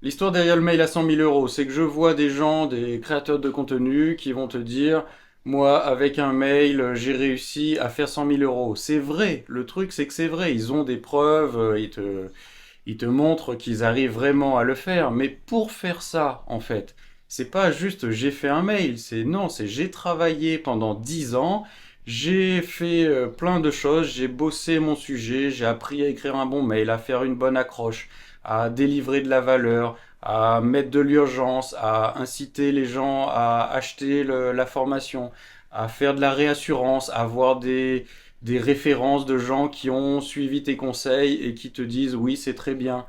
L'histoire derrière le mail à 100 000 euros, c'est que je vois des gens, des créateurs de contenu qui vont te dire, moi, avec un mail, j'ai réussi à faire 100 000 euros. C'est vrai. Le truc, c'est que c'est vrai. Ils ont des preuves, ils te montrent qu'ils arrivent vraiment à le faire. Mais pour faire ça, en fait, c'est pas juste j'ai fait un mail. C'est non, c'est j'ai travaillé pendant 10 ans. J'ai fait plein de choses, j'ai bossé mon sujet, j'ai appris à écrire un bon mail, à faire une bonne accroche, à délivrer de la valeur, à mettre de l'urgence, à inciter les gens à acheter la formation, à faire de la réassurance, à avoir des références de gens qui ont suivi tes conseils et qui te disent oui, c'est très bien.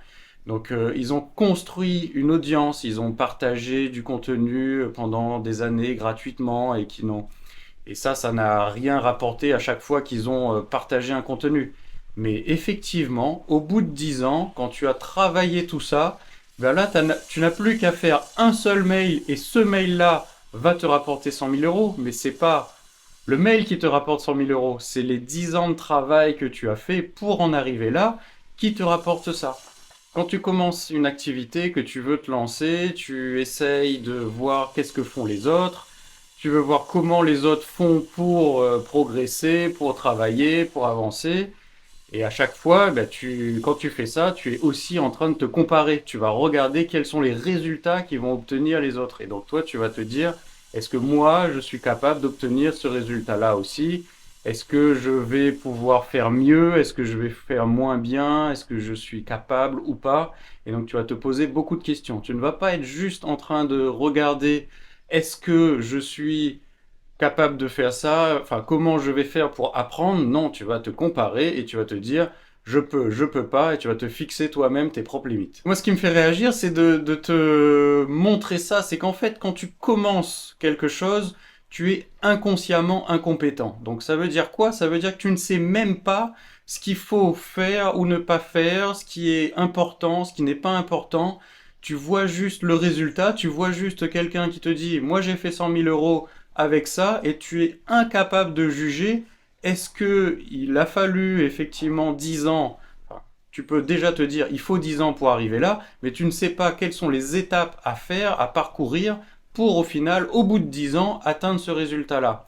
Donc ils ont construit une audience, ils ont partagé du contenu pendant des années gratuitement et qui n'ont et ça n'a rien rapporté à chaque fois qu'ils ont partagé un contenu. Mais effectivement, au bout de 10 ans, quand tu as travaillé tout ça, ben là, tu n'as plus qu'à faire un seul mail et ce mail-là va te rapporter 100 000 euros. Mais c'est pas le mail qui te rapporte 100 000 euros, c'est les 10 ans de travail que tu as fait pour en arriver là qui te rapporte ça. Quand tu commences une activité, que tu veux te lancer, tu essayes de voir qu'est-ce que font les autres, tu veux voir comment les autres font pour progresser, pour travailler, pour avancer. Et à chaque fois, ben, quand tu fais ça, tu es aussi en train de te comparer. Tu vas regarder quels sont les résultats qu'ils vont obtenir les autres. Et donc toi, tu vas te dire, est-ce que moi, je suis capable d'obtenir ce résultat-là aussi? Est-ce que je vais pouvoir faire mieux? Est-ce que je vais faire moins bien? Est-ce que je suis capable ou pas? Et donc tu vas te poser beaucoup de questions. Tu ne vas pas être juste en train de regarder, est-ce que je suis capable de faire ça, enfin comment je vais faire pour apprendre, non, tu vas te comparer et tu vas te dire je peux pas, et tu vas te fixer toi-même tes propres limites. Moi, ce qui me fait réagir, c'est de te montrer ça, c'est qu'en fait, quand tu commences quelque chose, tu es inconsciemment incompétent. Donc ça veut dire quoi? Ça veut dire que tu ne sais même pas ce qu'il faut faire ou ne pas faire, ce qui est important, ce qui n'est pas important. Tu vois juste le résultat, tu vois juste quelqu'un qui te dit, moi j'ai fait 100 000 euros avec ça et tu es incapable de juger est-ce que il a fallu effectivement 10 ans. Enfin, tu peux déjà te dire il faut 10 ans pour arriver là, mais tu ne sais pas quelles sont les étapes à faire, à parcourir pour au final, au bout de 10 ans, atteindre ce résultat-là.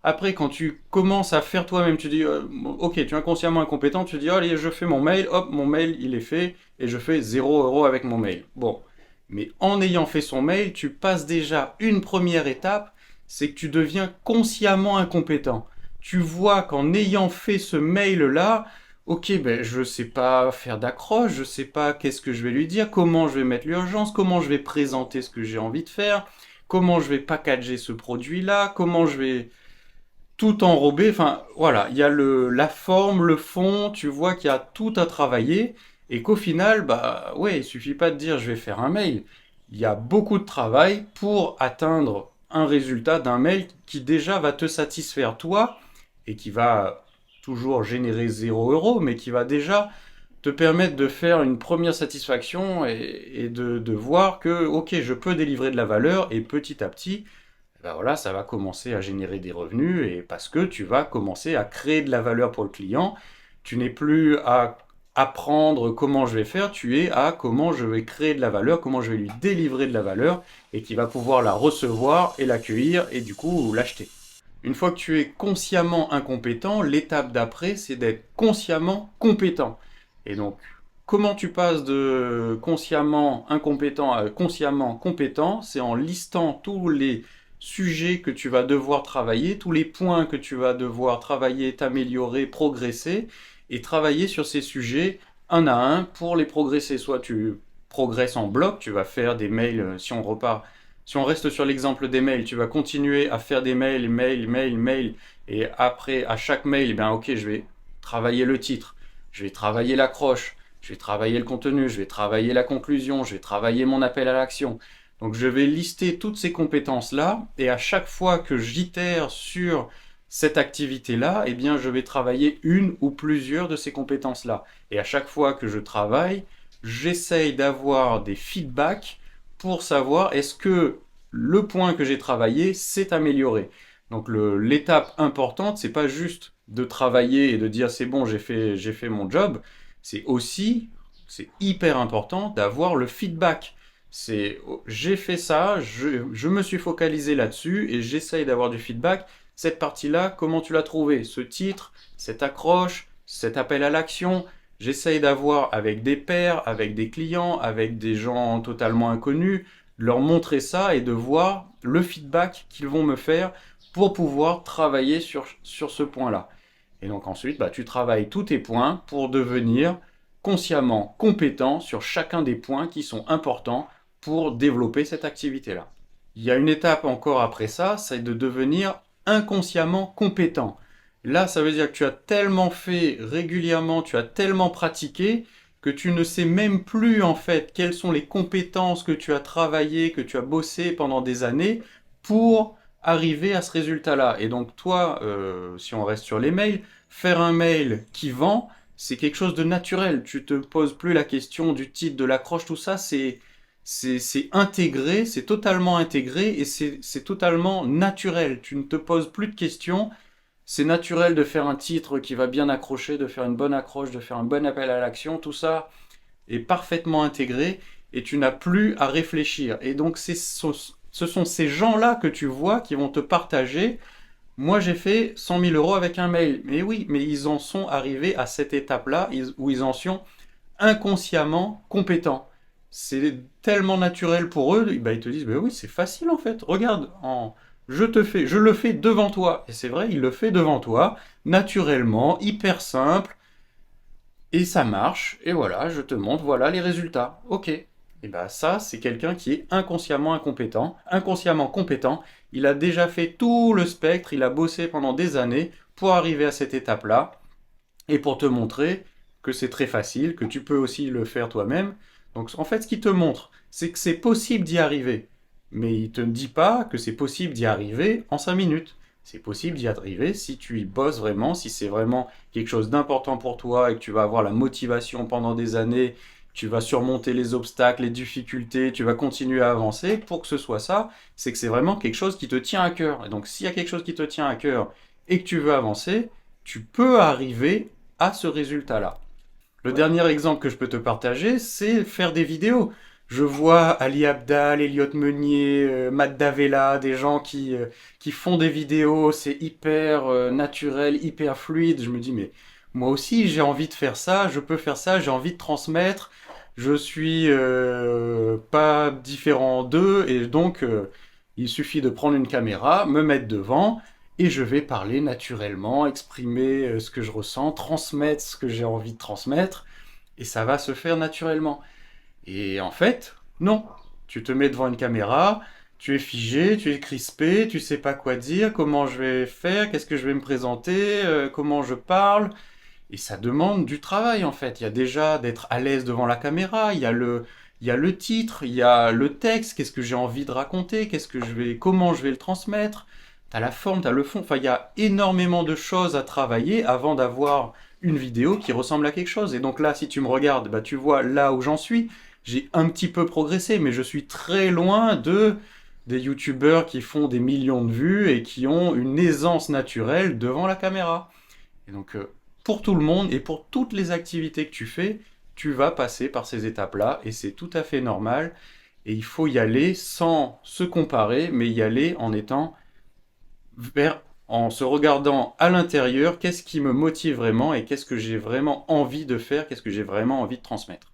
Après, quand tu commences à faire toi-même, tu dis, ok, tu es inconsciemment incompétent, tu dis, allez, je fais mon mail, hop, mon mail, il est fait, et je fais 0 € avec mon mail. Bon. Mais en ayant fait son mail, tu passes déjà une première étape, c'est que tu deviens consciemment incompétent. Tu vois qu'en ayant fait ce mail-là, ok, ben, je sais pas faire d'accroche, je sais pas qu'est-ce que je vais lui dire, comment je vais mettre l'urgence, comment je vais présenter ce que j'ai envie de faire, comment je vais packager ce produit-là, comment je vais tout enrobé. Enfin, voilà, il y a la forme, le fond, tu vois qu'il y a tout à travailler et qu'au final, bah ouais, il suffit pas de dire je vais faire un mail. Il y a beaucoup de travail pour atteindre un résultat d'un mail qui déjà va te satisfaire toi et qui va toujours générer 0 €, mais qui va déjà te permettre de faire une première satisfaction et de voir que, ok, je peux délivrer de la valeur et petit à petit, ben voilà, ça va commencer à générer des revenus et parce que tu vas commencer à créer de la valeur pour le client. Tu n'es plus à apprendre comment je vais faire, tu es à comment je vais créer de la valeur, comment je vais lui délivrer de la valeur et qui va pouvoir la recevoir et l'accueillir et du coup l'acheter. Une fois que tu es consciemment incompétent, l'étape d'après, c'est d'être consciemment compétent. Et donc, comment tu passes de consciemment incompétent à consciemment compétent? C'est en listant tous les sujets que tu vas devoir travailler, tous les points que tu vas devoir travailler, t'améliorer, progresser, et travailler sur ces sujets un à un pour les progresser. Soit tu progresses en bloc, tu vas faire des mails, si on reste sur l'exemple des mails, tu vas continuer à faire des mails, mails, mails, mails, et après, à chaque mail, eh bien, ok, je vais travailler le titre, je vais travailler l'accroche, je vais travailler le contenu, je vais travailler la conclusion, je vais travailler mon appel à l'action. Donc, je vais lister toutes ces compétences-là, et à chaque fois que j'itère sur cette activité-là, eh bien, je vais travailler une ou plusieurs de ces compétences-là. Et à chaque fois que je travaille, j'essaye d'avoir des feedbacks pour savoir est-ce que le point que j'ai travaillé s'est amélioré. Donc l'étape importante, c'est pas juste de travailler et de dire c'est bon, j'ai fait mon job, c'est aussi, c'est hyper important d'avoir le feedback. C'est, oh, j'ai fait ça, je me suis focalisé là-dessus et j'essaye d'avoir du feedback. Cette partie-là, comment tu l'as trouvé? Ce titre, cette accroche, cet appel à l'action, j'essaye d'avoir avec des pairs, avec des clients, avec des gens totalement inconnus, leur montrer ça et de voir le feedback qu'ils vont me faire pour pouvoir travailler sur ce point-là. Et donc ensuite, bah, tu travailles tous tes points pour devenir consciemment compétent sur chacun des points qui sont importants pour développer cette activité-là. Il y a une étape encore après ça, c'est de devenir inconsciemment compétent. Là, ça veut dire que tu as tellement fait régulièrement, tu as tellement pratiqué que tu ne sais même plus en fait quelles sont les compétences que tu as travaillées, que tu as bossé pendant des années pour arriver à ce résultat-là. Et donc toi, si on reste sur les mails, faire un mail qui vend, c'est quelque chose de naturel. Tu te poses plus la question du titre, de l'accroche, tout ça, c'est intégré, c'est totalement intégré et c'est totalement naturel. Tu ne te poses plus de questions. C'est naturel de faire un titre qui va bien accrocher, de faire une bonne accroche, de faire un bon appel à l'action. Tout ça est parfaitement intégré et tu n'as plus à réfléchir. Et donc ce sont ces gens-là que tu vois qui vont te partager. Moi, j'ai fait 100 000 euros avec un mail. Mais oui, mais ils en sont arrivés à cette étape-là où ils en sont inconsciemment compétents. C'est tellement naturel pour eux, bah, ils te disent, bah oui, c'est facile en fait. Regarde, je le fais devant toi. Et c'est vrai, il le fait devant toi, naturellement, hyper simple, et ça marche. Et voilà, je te montre, voilà les résultats. Ok. Et bah ça, c'est quelqu'un qui est inconsciemment incompétent, inconsciemment compétent. Il a déjà fait tout le spectre, il a bossé pendant des années pour arriver à cette étape-là et pour te montrer que c'est très facile, que tu peux aussi le faire toi-même. Donc en fait, ce qu'il te montre, c'est que c'est possible d'y arriver. Mais il te dit pas que c'est possible d'y arriver en 5 minutes. C'est possible d'y arriver si tu y bosses vraiment, si c'est vraiment quelque chose d'important pour toi et que tu vas avoir la motivation pendant des années, tu vas surmonter les obstacles, les difficultés, tu vas continuer à avancer. Pour que ce soit ça, c'est que c'est vraiment quelque chose qui te tient à cœur. Et donc s'il y a quelque chose qui te tient à cœur et que tu veux avancer, tu peux arriver à ce résultat-là. Le dernier exemple que je peux te partager, c'est faire des vidéos. Je vois Ali Abdaal, Elliot Meunier, Matt Davella, des gens qui font des vidéos, c'est hyper naturel, hyper fluide. Je me dis, mais moi aussi j'ai envie de faire ça, je peux faire ça, j'ai envie de transmettre. Je suis pas différent d'eux et donc il suffit de prendre une caméra, me mettre devant et je vais parler naturellement, exprimer ce que je ressens, transmettre ce que j'ai envie de transmettre, et ça va se faire naturellement. Et en fait, non. Tu te mets devant une caméra, tu es figé, tu es crispé, tu sais pas quoi dire, comment je vais faire, qu'est-ce que je vais me présenter, comment je parle. Et ça demande du travail en fait. Il y a déjà d'être à l'aise devant la caméra, il y a le titre, il y a le texte, qu'est-ce que j'ai envie de raconter, comment je vais le transmettre. T'as la forme, t'as le fond. Enfin, il y a énormément de choses à travailler avant d'avoir une vidéo qui ressemble à quelque chose. Et donc là, si tu me regardes, bah, tu vois là où j'en suis. J'ai un petit peu progressé, mais je suis très loin des youtubeurs qui font des millions de vues et qui ont une aisance naturelle devant la caméra. Et donc, pour tout le monde et pour toutes les activités que tu fais, tu vas passer par ces étapes-là et c'est tout à fait normal. Et il faut y aller sans se comparer, mais y aller en étant en se regardant à l'intérieur, qu'est-ce qui me motive vraiment et qu'est-ce que j'ai vraiment envie de faire, qu'est-ce que j'ai vraiment envie de transmettre.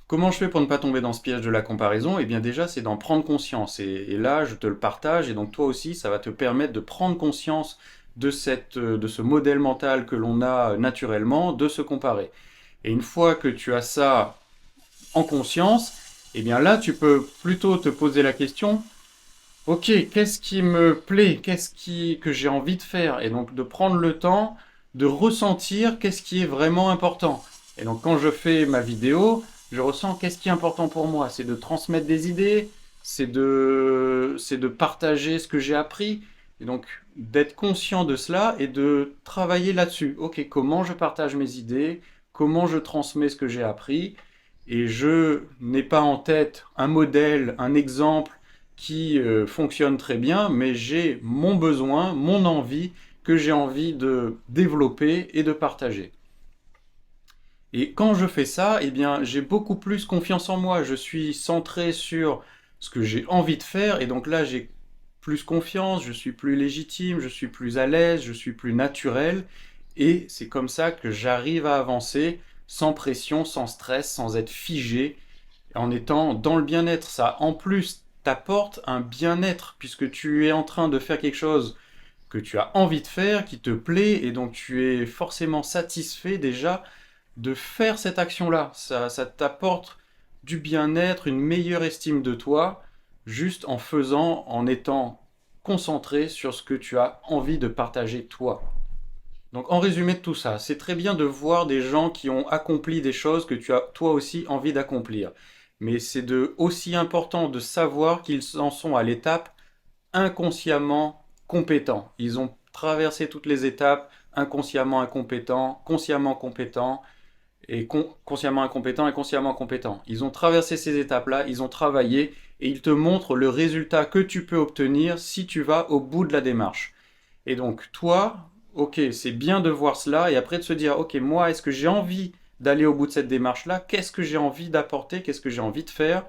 Comment je fais pour ne pas tomber dans ce piège de la comparaison? Eh bien déjà, c'est d'en prendre conscience. Et là, je te le partage, et donc toi aussi, ça va te permettre de prendre conscience de ce modèle mental que l'on a naturellement, de se comparer. Et une fois que tu as ça en conscience, eh bien là, tu peux plutôt te poser la question, ok, qu'est-ce qui me plaît? Que j'ai envie de faire? Et donc de prendre le temps de ressentir qu'est-ce qui est vraiment important. Et donc quand je fais ma vidéo, je ressens qu'est-ce qui est important pour moi. C'est de transmettre des idées, c'est de partager ce que j'ai appris. Et donc d'être conscient de cela et de travailler là-dessus. Ok, comment je partage mes idées? Comment je transmets ce que j'ai appris? Et je n'ai pas en tête un modèle, un exemple qui fonctionne très bien, mais j'ai mon besoin, mon envie, que j'ai envie de développer et de partager. Et quand je fais ça, eh bien, j'ai beaucoup plus confiance en moi. Je suis centré sur ce que j'ai envie de faire, et donc là, j'ai plus confiance, je suis plus légitime, je suis plus à l'aise, je suis plus naturel, et c'est comme ça que j'arrive à avancer sans pression, sans stress, sans être figé, en étant dans le bien-être. Ça, en plus, t'apporte un bien-être, puisque tu es en train de faire quelque chose que tu as envie de faire, qui te plaît, et donc tu es forcément satisfait déjà de faire cette action-là. Ça t'apporte du bien-être, une meilleure estime de toi, juste en faisant, en étant concentré sur ce que tu as envie de partager toi. Donc en résumé de tout ça, c'est très bien de voir des gens qui ont accompli des choses que tu as toi aussi envie d'accomplir. Mais c'est aussi important de savoir qu'ils en sont à l'étape inconsciemment compétents. Ils ont traversé toutes les étapes, inconsciemment incompétents, consciemment compétents, et consciemment incompétents et consciemment compétents. Ils ont traversé ces étapes-là, ils ont travaillé, et ils te montrent le résultat que tu peux obtenir si tu vas au bout de la démarche. Et donc toi, ok, c'est bien de voir cela, et après de se dire, ok, moi, est-ce que j'ai envie d'aller au bout de cette démarche-là? Qu'est-ce que j'ai envie d'apporter? Qu'est-ce que j'ai envie de faire?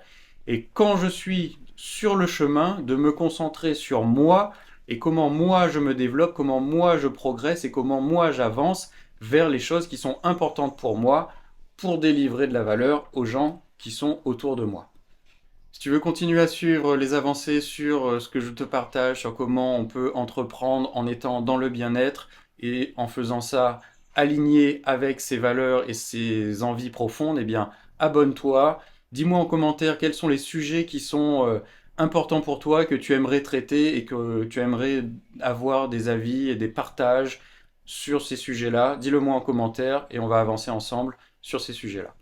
Et quand je suis sur le chemin, de me concentrer sur moi et comment moi je me développe, comment moi je progresse et comment moi j'avance vers les choses qui sont importantes pour moi pour délivrer de la valeur aux gens qui sont autour de moi. Si tu veux continuer à suivre les avancées sur ce que je te partage, sur comment on peut entreprendre en étant dans le bien-être et en faisant ça aligné avec ses valeurs et ses envies profondes, eh bien, abonne-toi. Dis-moi en commentaire quels sont les sujets qui sont importants pour toi, que tu aimerais traiter et que tu aimerais avoir des avis et des partages sur ces sujets-là. Dis-le moi en commentaire et on va avancer ensemble sur ces sujets-là.